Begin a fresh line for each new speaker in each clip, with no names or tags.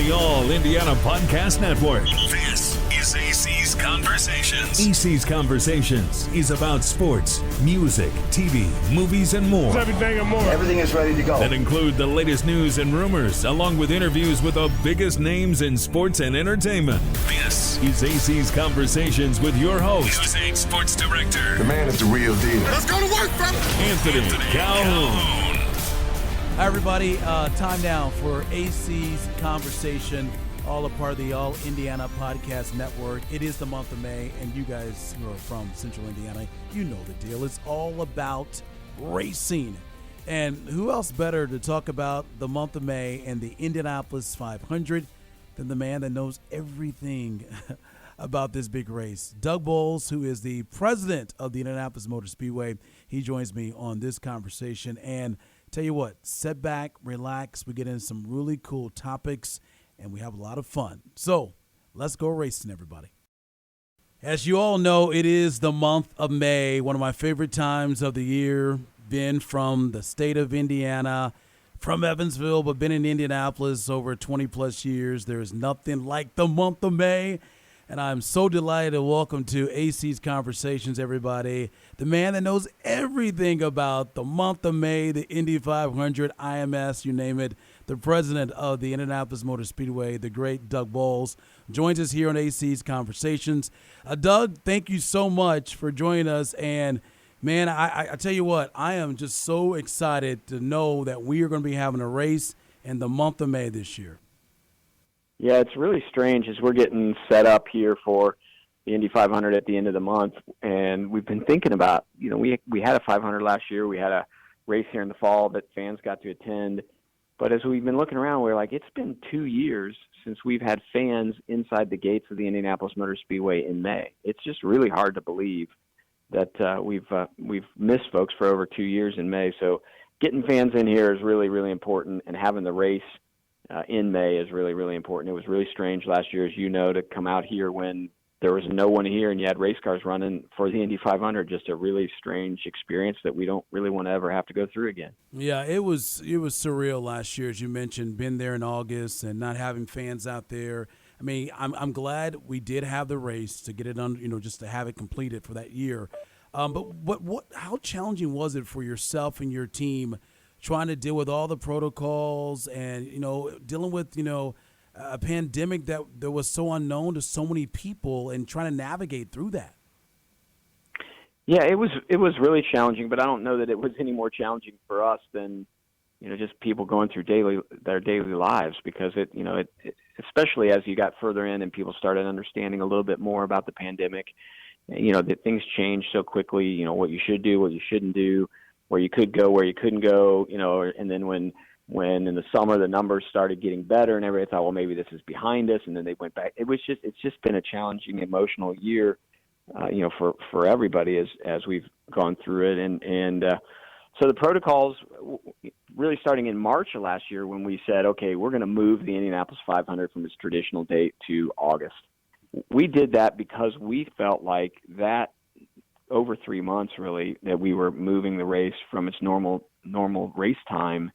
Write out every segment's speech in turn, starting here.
the All Indiana Podcast Network.
This is AC's Conversations.
AC's Conversations is about sports, music, TV, movies, and more.
Everything and more.
Everything is ready to go.
That include the latest news and rumors, along with interviews with the biggest names in sports and entertainment.
This
is AC's Conversations with your host,
News 8 Sports Director.
The man is the real deal.
Let's go to work, fella.
Anthony Calhoun.
Hi, everybody. Time now for AC's Conversation, all a part of the All Indiana Podcast Network. It is the month of May, and you guys who are from Central Indiana, you know the deal. It's all about racing. And who else better to talk about the month of May and the Indianapolis 500 than the man that knows everything about this big race? Doug Boles, who is the president of the Indianapolis Motor Speedway. He joins me on this conversation. And tell you what, sit back, relax. We get into some really cool topics, and we have a lot of fun. So let's go racing, everybody. As you all know, it is the month of May, one of my favorite times of the year. Been from the state of Indiana, from Evansville, but been in Indianapolis over 20-plus years. There is nothing like the month of May. And I'm so delighted to welcome to AC's Conversations, everybody, the man that knows everything about the month of May, the Indy 500, IMS, you name it, the president of the Indianapolis Motor Speedway, the great Doug Boles, joins us here on AC's Conversations. Doug, thank you so much for joining us. And, man, I tell you what, I am just so excited to know that we are going to be having a race in the month of May this year.
Yeah, it's really strange as we're getting set up here for the Indy 500 at the end of the month, and we've been thinking about, we had a 500 last year, we had a race here in the fall that fans got to attend, but as we've been looking around, we're like, it's been 2 years since we've had fans inside the gates of the Indianapolis Motor Speedway in May. It's just really hard to believe that we've missed folks for over 2 years in May, so getting fans in here is really, really important, and having the race in May is really, really important. It was really strange last year, as you know, to come out here when there was no one here and you had race cars running for the Indy 500. Just a really strange experience that we don't really want to ever have to go through again.
Yeah, it was surreal last year, as you mentioned, been there in August and not having fans out there. I mean, I'm glad we did have the race to get it on, just to have it completed for that year. But how challenging was it for yourself and your team trying to deal with all the protocols and, dealing with, a pandemic that was so unknown to so many people and trying to navigate through that?
Yeah, it was really challenging, but I don't know that it was any more challenging for us than, just people going through their daily lives, because it especially as you got further in and people started understanding a little bit more about the pandemic, that things changed so quickly, what you should do, what you shouldn't do, where you could go, where you couldn't go, and then when in the summer the numbers started getting better and everybody thought, well, maybe this is behind us, and then they went back. It's just been a challenging emotional year, for everybody as we've gone through it. And so the protocols really starting in March of last year when we said, okay, we're going to move the Indianapolis 500 from its traditional date to August. We did that because we felt like that over 3 months, really, that we were moving the race from its normal race time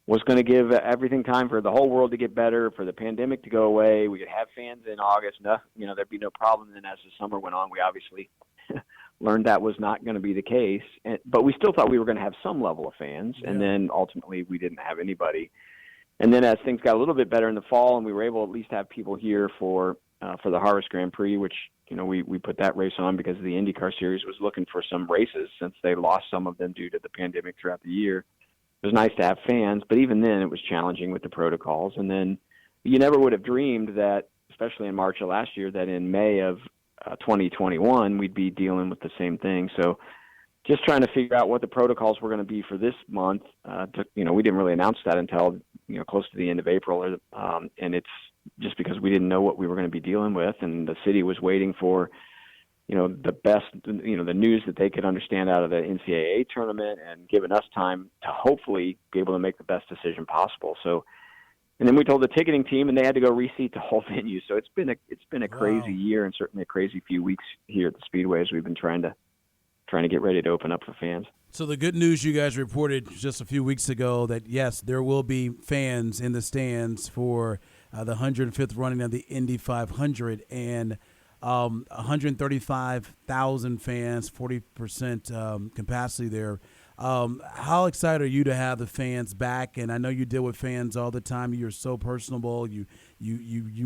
was going to give everything time for the whole world to get better, for the pandemic to go away. We could have fans in August. There'd be no problem. And as the summer went on, we obviously learned that was not going to be the case. But we still thought we were going to have some level of fans. Yeah. And then ultimately we didn't have anybody. And then as things got a little bit better in the fall and we were able to at least have people here for the Harvest Grand Prix, which we put that race on because the IndyCar Series was looking for some races since they lost some of them due to the pandemic throughout the year. It was nice to have fans, but even then it was challenging with the protocols. And then you never would have dreamed that, especially in March of last year, that in May of 2021 we'd be dealing with the same thing. So just trying to figure out what the protocols were going to be for this month. We didn't really announce that until close to the end of April, and it's just because we didn't know what we were going to be dealing with, and the city was waiting for, the best, the news that they could understand out of the NCAA tournament, and giving us time to hopefully be able to make the best decision possible. So, and then we told the ticketing team, and they had to go reseat the whole venue. So it's been a crazy year, and certainly a crazy few weeks here at the Speedway as we've been trying to get ready to open up for fans.
So the good news you guys reported just a few weeks ago that, yes, there will be fans in the stands for the 105th running of the Indy 500, and 135,000 fans, 40% capacity there. How excited are you to have the fans back? And I know you deal with fans all the time. You're so personable. You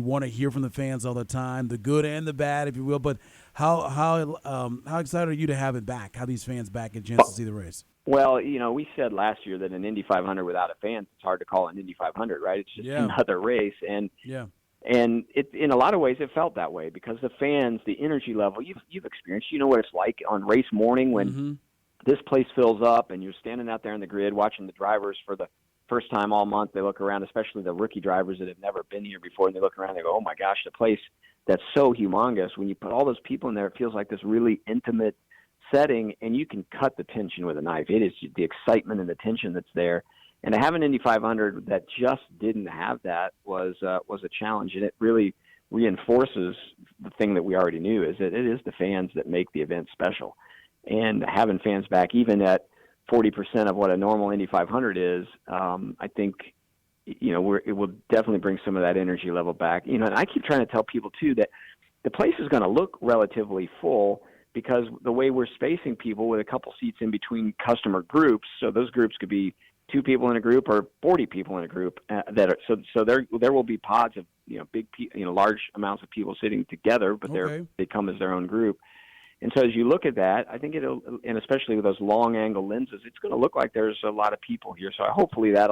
want to hear from the fans all the time, the good and the bad, if you will. But how excited are you to have it back? How these fans back get a chance to see the race?
Well, we said last year that an Indy 500 without a fan, it's hard to call an Indy 500, right? It's just another race, and it, in a lot of ways, it felt that way because the fans, the energy level, you've experienced. You know what it's like on race morning when this place fills up and you're standing out there on the grid watching the drivers for the first time all month. They look around, especially the rookie drivers that have never been here before, and they look around and they go, oh, my gosh, the place that's so humongous. When you put all those people in there, it feels like this really intimate setting, and you can cut the tension with a knife. It is the excitement and the tension that's there. And to have an Indy 500 that just didn't have that was a challenge, and it really reinforces the thing that we already knew, is that it is the fans that make the event special. And having fans back, even at 40% of what a normal Indy 500 is, I think, it will definitely bring some of that energy level back. And I keep trying to tell people, too, that the place is going to look relatively full because the way we're spacing people with a couple seats in between customer groups, so those groups could be 2 people in a group or 40 people in a group so there will be pods of large amounts of people sitting together, but they come as their own group. And so as you look at that, I think and especially with those long angle lenses, it's going to look like there's a lot of people here. So hopefully I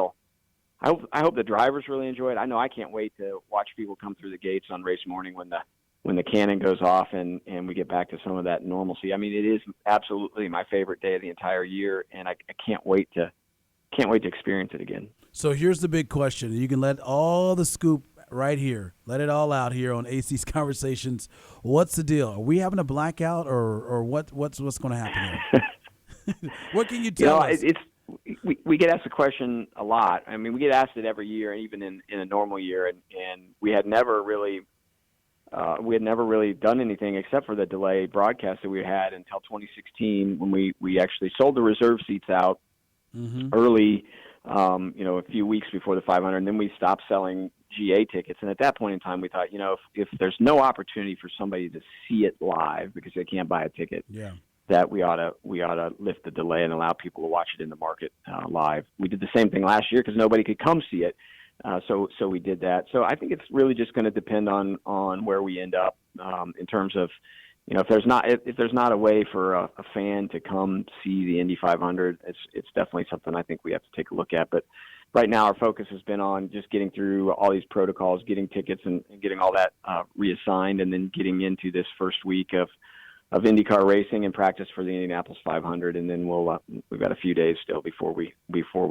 hope the drivers really enjoy it. I know I can't wait to watch people come through the gates on race morning when the cannon goes off and we get back to some of that normalcy. I mean, it is absolutely my favorite day of the entire year, and I can't wait to experience it again.
So here's the big question. You can let all the scoop right here. Let it all out here on AC's Conversations. What's the deal? Are we having a blackout or what's going to happen here? What can you tell us?
We get asked the question a lot. I mean, we get asked it every year, even in a normal year, and we had never really done anything except for the delayed broadcast that we had until 2016 when we actually sold the reserve seats out early, a few weeks before the 500, and then we stopped selling GA tickets. And at that point in time, we thought, if there's no opportunity for somebody to see it live because they can't buy a ticket, that we ought to lift the delay and allow people to watch it in the market live. We did the same thing last year because nobody could come see it. So we did that. So I think it's really just going to depend on where we end up in terms of, if there's not a way for a fan to come see the Indy 500, it's definitely something I think we have to take a look at. But right now our focus has been on just getting through all these protocols, getting tickets and getting all that reassigned, and then getting into this first week of IndyCar racing and practice for the Indianapolis 500, and then we've got a few days still before we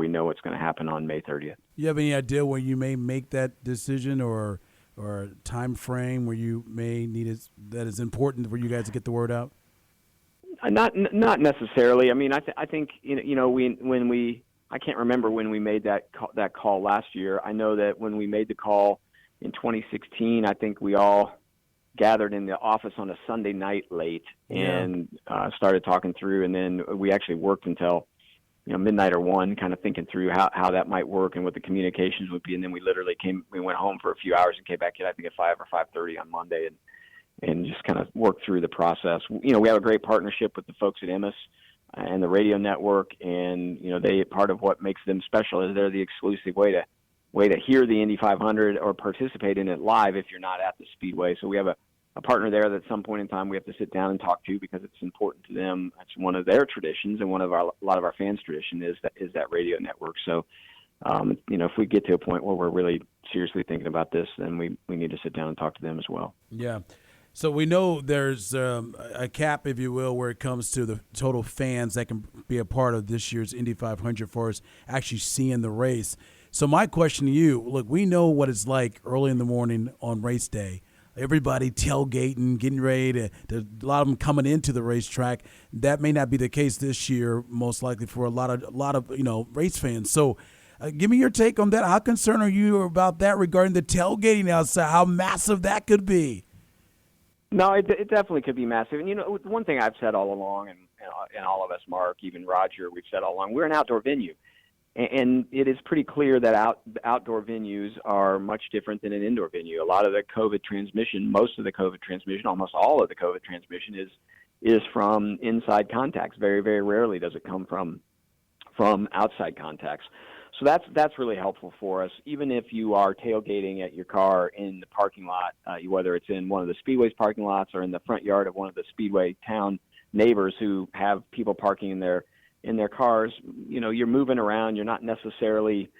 know what's going to happen on May 30th. You have any idea when you may make that decision or a time frame where you may need it that is important for you guys to get the word out? Not necessarily. I mean, I think when we I can't remember when we made that call last year. I know that when we made the call in 2016, I think we all gathered in the office on a Sunday night late and started talking through, and then we actually worked until midnight or 1, kind of thinking through how that might work and what the communications would be. And then we literally we went home for a few hours and came back in, I think, at 5 or 5:30 on Monday and just kind of worked through the process. We have a great partnership with the folks at Emmis and the radio network, and part of what makes them special is they're the exclusive way to hear the Indy 500 or participate in it live if you're not at the Speedway. So we have a partner there that at some point in time we have to sit down and talk to because it's important to them. That's one of their traditions, and a lot of our fans' tradition is that radio network. So, if we get to a point where we're really seriously thinking about this, then we need to sit down and talk to them as well. Yeah. So we know there's a cap, if you will, where it comes to the total fans that can be a part of this year's Indy 500 for us actually seeing the race. So my question to you, look, we know what it's like early in the morning on race day. Everybody tailgating, getting ready to a lot of them coming into the racetrack. That may not be the case this year, most likely for a lot of race fans. So give me your take on that. How concerned are you about that regarding the tailgating outside, how massive that could be? No, it definitely could be massive. And, one thing I've said all along, and all of us, Mark, even Roger, we've said all along, we're an outdoor venue. And it is pretty clear that outdoor venues are much different than an indoor venue. A lot of the COVID transmission, most of the COVID transmission, almost all of the COVID transmission is from inside contacts. Very, very rarely does it come from outside contacts. So that's really helpful for us. Even if you are tailgating at your car in the parking lot, whether it's in one of the Speedway's parking lots or in the front yard of one of the Speedway town neighbors who have people parking in their cars, you're moving around. You're not necessarily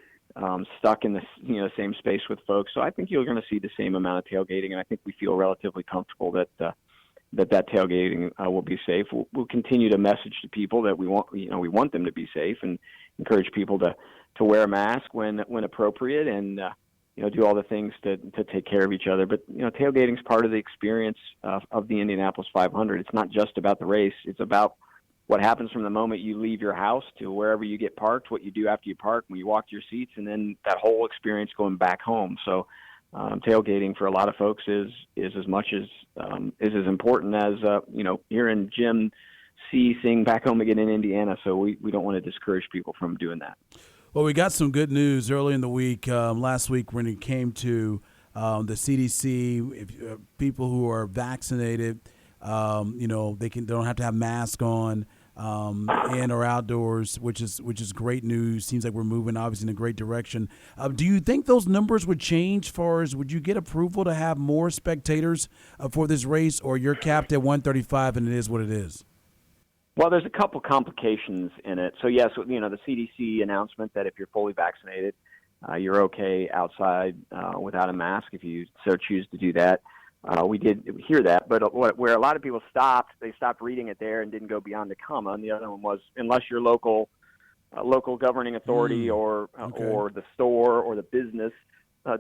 stuck in the same space with folks. So I think you're going to see the same amount of tailgating, and I think we feel relatively comfortable that tailgating will be safe. We'll continue to message to people that we want them to be safe, and encourage people to wear a mask when appropriate, and do all the things to take care of each other. But tailgating is part of the experience of the Indianapolis 500. It's not just about the race. It's about what happens from the moment you leave your house to wherever you get parked, what you do after you park, when you walk to your seats, and then that whole experience going back home. So tailgating for a lot of folks is as much as as important as hearing Jim C sing "Back Home Again" in Indiana. So we don't want to discourage people from doing that.
Well, we got some good news early in the week. Last week when it came to the CDC, people who are vaccinated, they don't have to have masks on in or outdoors, which is great news. Seems like we're moving obviously in a great direction. Do you think those numbers would change? Would you get approval to have more spectators for this race, or you're capped at 135 and it is what it is?
Well, there's a couple complications in it. So yes, the CDC announcement that if you're fully vaccinated, you're okay outside without a mask if you so choose to do that. We did hear that, but where a lot of people they stopped reading it there and didn't go beyond the comma. And the other one was, unless your local governing authority or the store or the business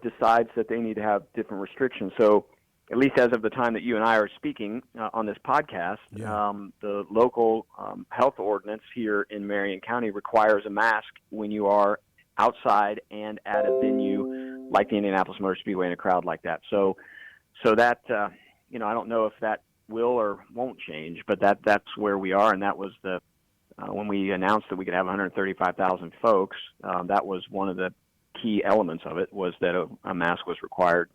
decides that they need to have different restrictions. So at least as of the time that you and I are speaking on this podcast, the local health ordinance here in Marion County requires a mask when you are outside and at a venue like the Indianapolis Motor Speedway in a crowd like that. So that, I don't know if that will or won't change, but that's where we are. And that was when we announced that we could have 135,000 folks, that was one of the key elements of it, was that a mask was required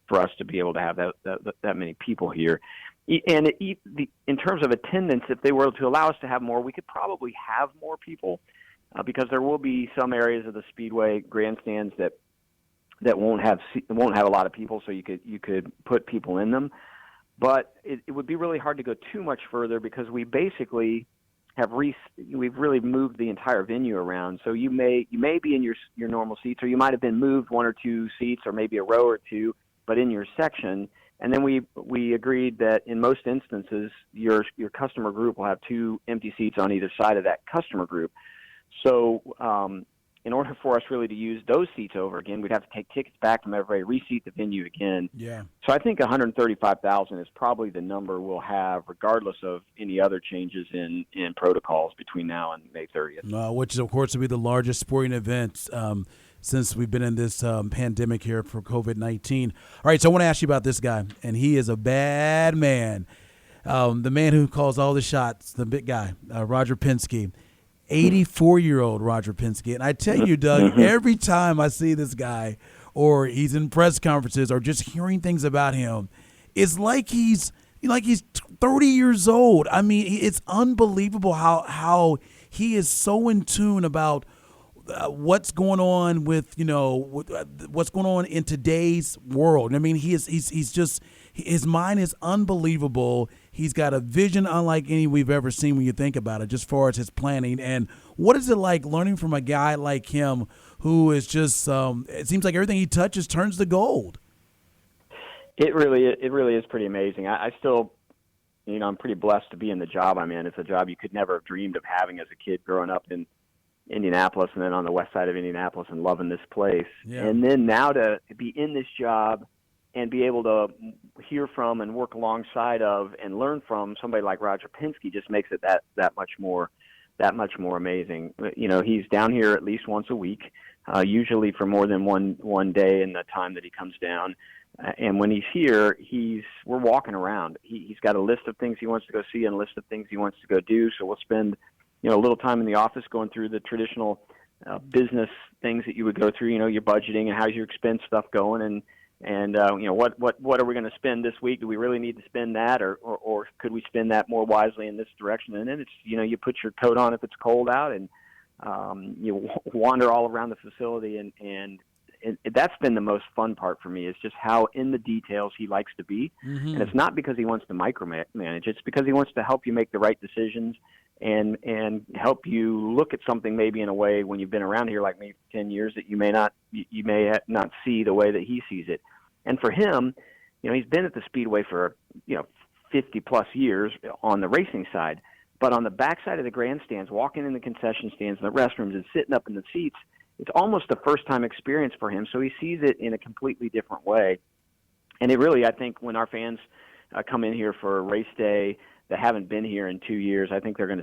for us to be able to have that many people here. And in terms of attendance, if they were to allow us to have more, we could probably have more people because there will be some areas of the Speedway grandstands that won't have a lot of people, so you could put people in them. But it would be really hard to go too much further because we basically we've really moved the entire venue around. So you may be in your normal seats, or you might have been moved one or two seats, or maybe a row or two, but in your section. And then we agreed that in most instances, your customer group will have two empty seats on either side of that customer group. So in order for us really to use those seats over again, we'd have to take tickets back from everybody, reseat the venue again. Yeah. So I think 135,000 is probably the number we'll have, regardless of any other changes in protocols between now and May 30th.
Which, of course, will be the largest sporting event since we've been in this pandemic here for COVID-19. All right, so I want to ask you about this guy, and he is a bad man. The man who calls all the shots, the big guy, Roger Penske. 84-year-old Roger Penske. And I tell you, Doug, every time I see this guy or he's in press conferences or just hearing things about him, it's like he's 30 years old. I mean, it's unbelievable how he is so in tune about what's going on with what's going on in today's world. I mean, he's just, his mind is unbelievable. He's got a vision unlike any we've ever seen when you think about it, just as far as his planning. And what is it like learning from a guy like him who is just, it seems like everything he touches turns to gold?
It really is pretty amazing. I still, I'm pretty blessed to be in the job I'm in. It's a job you could never have dreamed of having as a kid growing up in Indianapolis and then on the west side of Indianapolis and loving this place. Yeah. And then now to be in this job and be able to hear from and work alongside of and learn from somebody like Roger Penske just makes it that much more amazing. He's down here at least once a week, usually for more than one day in the time that he comes down. And when he's here, we're walking around. He's got a list of things he wants to go see and a list of things he wants to go do. So we'll spend a little time in the office going through the traditional business things that you would go through. Your budgeting and how's your expense stuff going, and what are we going to spend this week? Do we really need to spend that, or could we spend that more wisely in this direction? And then it's you put your coat on if it's cold out, and you wander all around the facility, and that's been the most fun part for me, is just how in the details he likes to be. Mm-hmm. And it's not because he wants to micromanage. It's because he wants to help you make the right decisions and help you look at something maybe in a way when you've been around here like me for 10 years that you may not see the way that he sees it. And for him, he's been at the Speedway for 50 plus years on the racing side, but on the backside of the grandstands, walking in the concession stands and the restrooms and sitting up in the seats, it's almost a first-time experience for him. So he sees it in a completely different way. And it really, I think, when our fans come in here for a race day that haven't been here in 2 years, I think they're going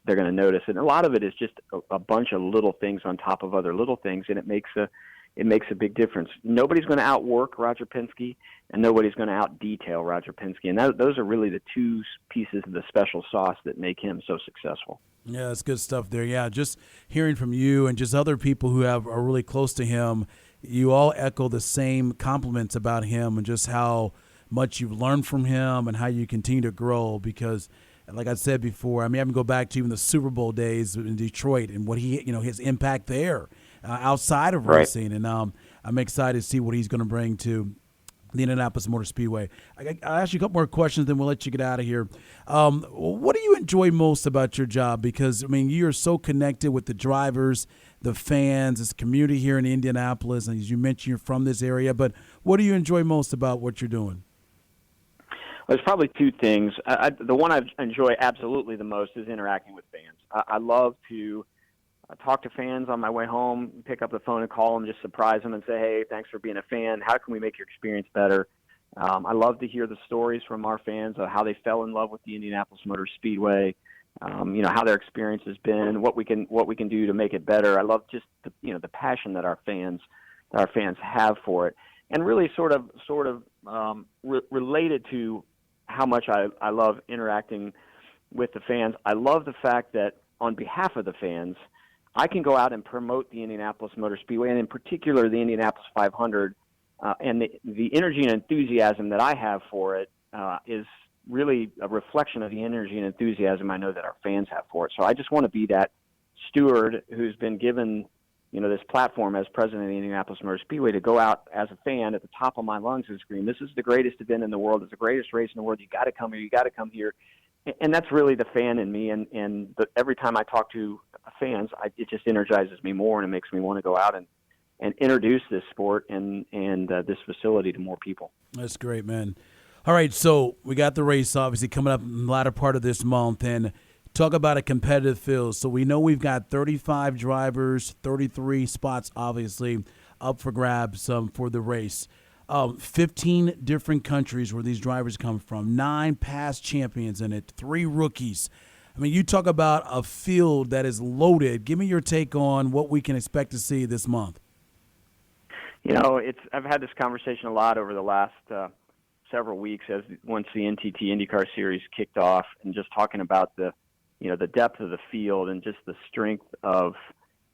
to notice. And a lot of it is just a bunch of little things on top of other little things, and it makes a big difference. Nobody's going to outwork Roger Penske, and nobody's going to out-detail Roger Penske. And those are really the two pieces of the special sauce that make him so successful.
Yeah, that's good stuff there. Yeah, just hearing from you and just other people who are really close to him, you all echo the same compliments about him and just how much you've learned from him and how you continue to grow. Because, like I said before, I can go back to even the Super Bowl days in Detroit and what his impact there outside of racing. And I'm excited to see what he's going to bring to the Indianapolis Motor Speedway. I'll ask you a couple more questions, then we'll let you get out of here. What do you enjoy most about your job? Because, you are so connected with the drivers, the fans, this community here in Indianapolis, and as you mentioned, you're from this area. But what do you enjoy most about what you're doing?
Well, there's probably two things. The one I enjoy absolutely the most is interacting with fans. I love to talk to fans on my way home, pick up the phone and call them, just surprise them and say, hey, thanks for being a fan. How can we make your experience better? I love to hear the stories from our fans of how they fell in love with the Indianapolis Motor Speedway, how their experience has been, what we can do to make it better. I love just the passion that our fans have for it, and really sort of related to how much I love interacting with the fans. I love the fact that on behalf of the fans, I can go out and promote the Indianapolis Motor Speedway, and in particular the Indianapolis 500, and the energy and enthusiasm that I have for it is really a reflection of the energy and enthusiasm I know that our fans have for it. So I just want to be that steward who's been given this platform as president of the Indianapolis Motor Speedway to go out as a fan at the top of my lungs and scream, this is the greatest event in the world. It's the greatest race in the world. You got to come here. You got to come here. And that's really the fan in me. And every time I talk to fans, it just energizes me more, and it makes me want to go out and introduce this sport and this facility to more people.
That's great, man. All right, so we got the race obviously coming up in the latter part of this month, and talk about a competitive field. So we know we've got 35 drivers, 33 spots obviously up for grabs for the race. 15 different countries where these drivers come from, 9 past champions in it, 3 rookies. You talk about a field that is loaded. Give me your take on what we can expect to see this month.
I've had this conversation a lot over the last several weeks once the NTT IndyCar Series kicked off, and just talking about the depth of the field and just the strength of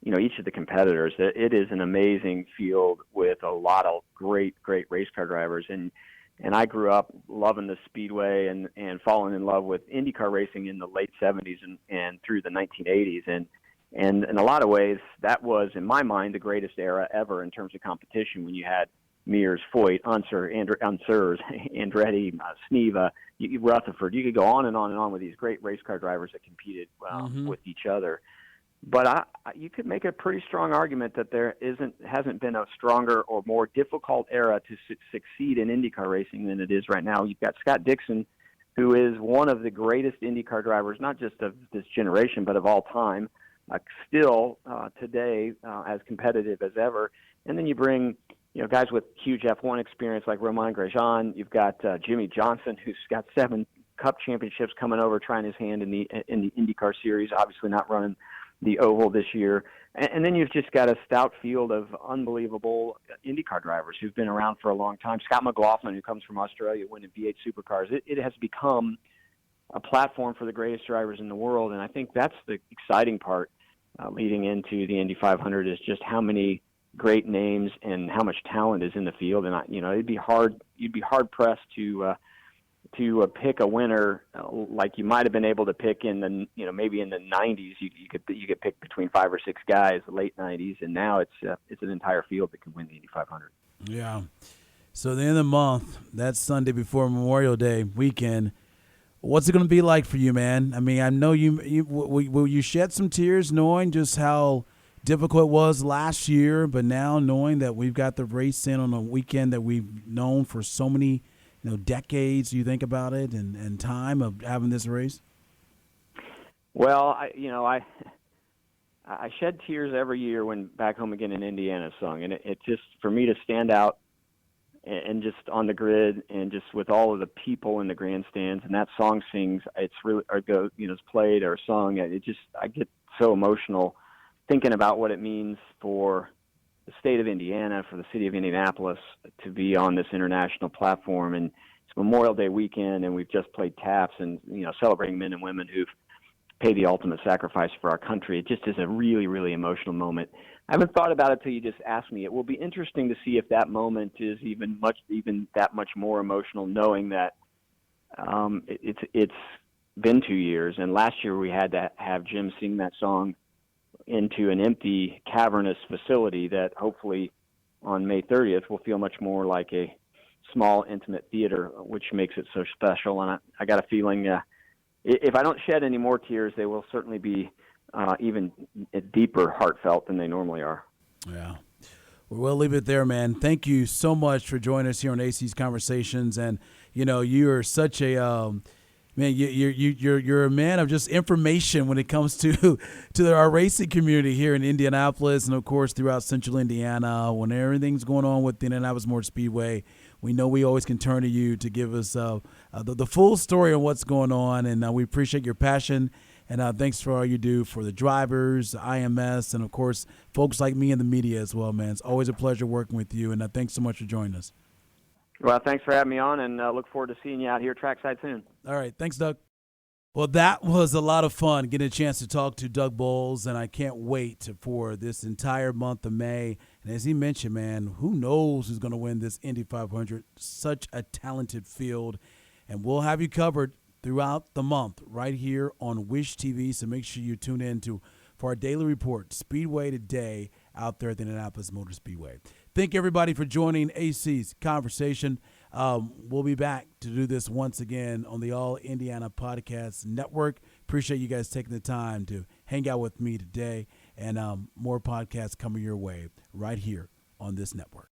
each of the competitors. It is an amazing field with a lot of great race car drivers. And I grew up loving the Speedway and falling in love with IndyCar racing in the late 70s and through the 1980s. And in a lot of ways, that was, in my mind, the greatest era ever in terms of competition, when you had Mears, Foyt, Unser, Andretti, Sneva, Rutherford. You could go on and on and on with these great race car drivers that competed with each other. But you could make a pretty strong argument that there hasn't been a stronger or more difficult era to succeed in IndyCar racing than it is right now. You've got Scott Dixon, who is one of the greatest IndyCar drivers, not just of this generation, but of all time, still today as competitive as ever. And then you bring guys with huge F1 experience like Romain Grosjean. You've got Jimmy Johnson, who's got 7 Cup championships coming over, trying his hand in the IndyCar Series, obviously not running the Oval this year. And then you've just got a stout field of unbelievable IndyCar drivers who've been around for a long time. Scott McLaughlin, who comes from Australia, winning V8 Supercars. It has become a platform for the greatest drivers in the world, and I think that's the exciting part leading into the Indy 500 is just how many great names and how much talent is in the field. And you'd be hard pressed to pick a winner like you might have been able to pick in the maybe in the 90s. You could pick between 5 or 6 guys, the late 90s, and now it's an entire field that can win the Indy 500.
Yeah. So the end of the month, that's Sunday before Memorial Day weekend. What's it going to be like for you, man? I mean, I know will you shed some tears knowing just how difficult it was last year, but now knowing that we've got the race in on a weekend that we've known for so many decades, you think about it, and time of having this race?
Well, I shed tears every year when Back Home Again in Indiana is sung, and it just, for me to stand out and just on the grid and just with all of the people in the grandstands, and that song sings, it's really, it's played or sung, I get so emotional thinking about what it means for the state of Indiana, for the city of Indianapolis to be on this international platform. And it's Memorial Day weekend, and we've just played taps and, celebrating men and women who've paid the ultimate sacrifice for our country. It just is a really, really emotional moment. I haven't thought about it till you just asked me. It will be interesting to see if that moment is even that much more emotional, knowing that it's been 2 years. And last year we had to have Jim sing that song into an empty, cavernous facility that hopefully on May 30th will feel much more like a small, intimate theater, which makes it so special. And I got a feeling if I don't shed any more tears, they will certainly be even deeper, heartfelt than they normally are.
Yeah. Well, we'll leave it there, man. Thank you so much for joining us here on AC's Conversations. And, you are such a man, you're a man of just information when it comes to our racing community here in Indianapolis and, of course, throughout Central Indiana. When everything's going on with the Indianapolis Motor Speedway, we know we always can turn to you to give us the full story on what's going on, and we appreciate your passion. And thanks for all you do for the drivers, IMS, and, of course, folks like me in the media as well, man. It's always a pleasure working with you, and thanks so much for joining us.
Well, thanks for having me on, and look forward to seeing you out here trackside soon.
All right. Thanks, Doug. Well, that was a lot of fun getting a chance to talk to Doug Boles, and I can't wait for this entire month of May. And as he mentioned, man, who knows who's going to win this Indy 500? Such a talented field, and we'll have you covered throughout the month right here on Wish TV, so make sure you tune in for our daily report, Speedway Today, out there at the Indianapolis Motor Speedway. Thank everybody for joining AC's Conversation. We'll be back to do this once again on the All Indiana Podcast Network. Appreciate you guys taking the time to hang out with me today, and more podcasts coming your way right here on this network.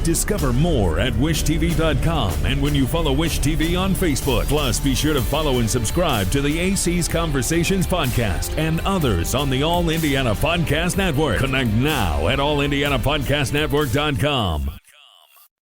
Discover more at wishtv.com and when you follow Wish TV on Facebook. Plus, be sure to follow and subscribe to the AC's Conversations podcast and others on the All Indiana Podcast Network. Connect now at allindianapodcastnetwork.com.